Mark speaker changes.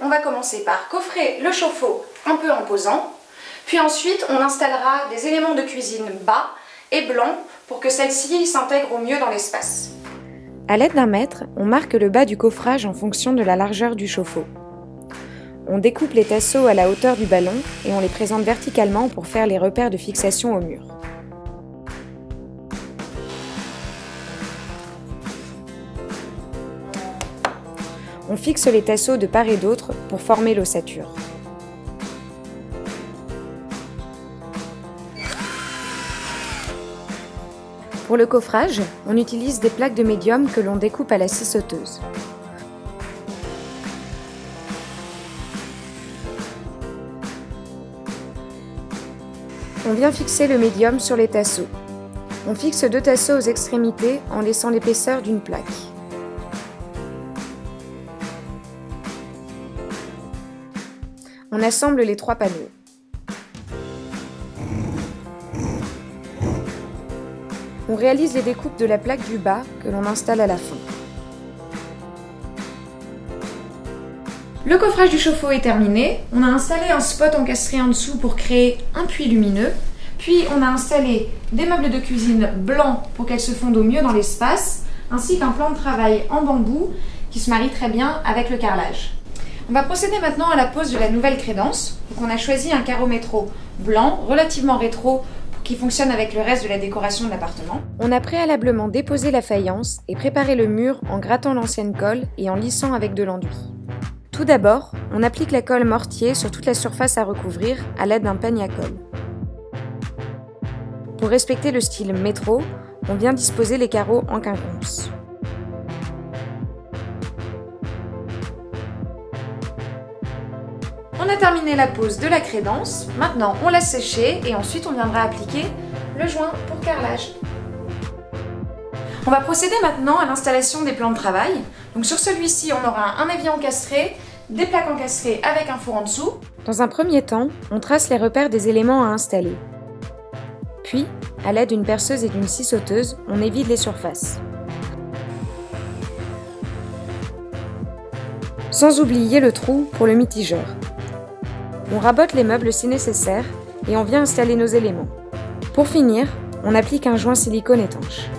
Speaker 1: on va commencer par coffrer le chauffe-eau un peu en posant, puis ensuite on installera des éléments de cuisine bas et blancs pour que celle-ci s'intègre au mieux dans l'espace.
Speaker 2: À l'aide d'un mètre, on marque le bas du coffrage en fonction de la largeur du chauffe-eau. On découpe les tasseaux à la hauteur du ballon et on les présente verticalement pour faire les repères de fixation au mur. On fixe les tasseaux de part et d'autre pour former l'ossature. Pour le coffrage, on utilise des plaques de médium que l'on découpe à la scie sauteuse. On vient fixer le médium sur les tasseaux. On fixe 2 tasseaux aux extrémités en laissant l'épaisseur d'une plaque. On assemble les 3 panneaux. On réalise les découpes de la plaque du bas que l'on installe à la fin.
Speaker 1: Le coffrage du chauffe-eau est terminé. On a installé un spot encastré en dessous pour créer un puits lumineux. Puis on a installé des meubles de cuisine blancs pour qu'elles se fondent au mieux dans l'espace, ainsi qu'un plan de travail en bambou qui se marie très bien avec le carrelage. On va procéder maintenant à la pose de la nouvelle crédence. Donc on a choisi un carreau métro blanc, relativement rétro, qui fonctionne avec le reste de la décoration de l'appartement.
Speaker 2: On a préalablement déposé la faïence et préparé le mur en grattant l'ancienne colle et en lissant avec de l'enduit. Tout d'abord, on applique la colle mortier sur toute la surface à recouvrir à l'aide d'un peigne à colle. Pour respecter le style métro, on vient disposer les carreaux en quinconce.
Speaker 1: On a terminé la pose de la crédence, maintenant on laisse sécher et ensuite on viendra appliquer le joint pour carrelage. On va procéder maintenant à l'installation des plans de travail. Donc sur celui-ci on aura un évier encastré, des plaques encastrées avec un four en dessous.
Speaker 2: Dans un premier temps, on trace les repères des éléments à installer. Puis, à l'aide d'une perceuse et d'une scie sauteuse, on évite les surfaces. Sans oublier le trou pour le mitigeur. On rabote les meubles si nécessaire et on vient installer nos éléments. Pour finir, on applique un joint silicone étanche.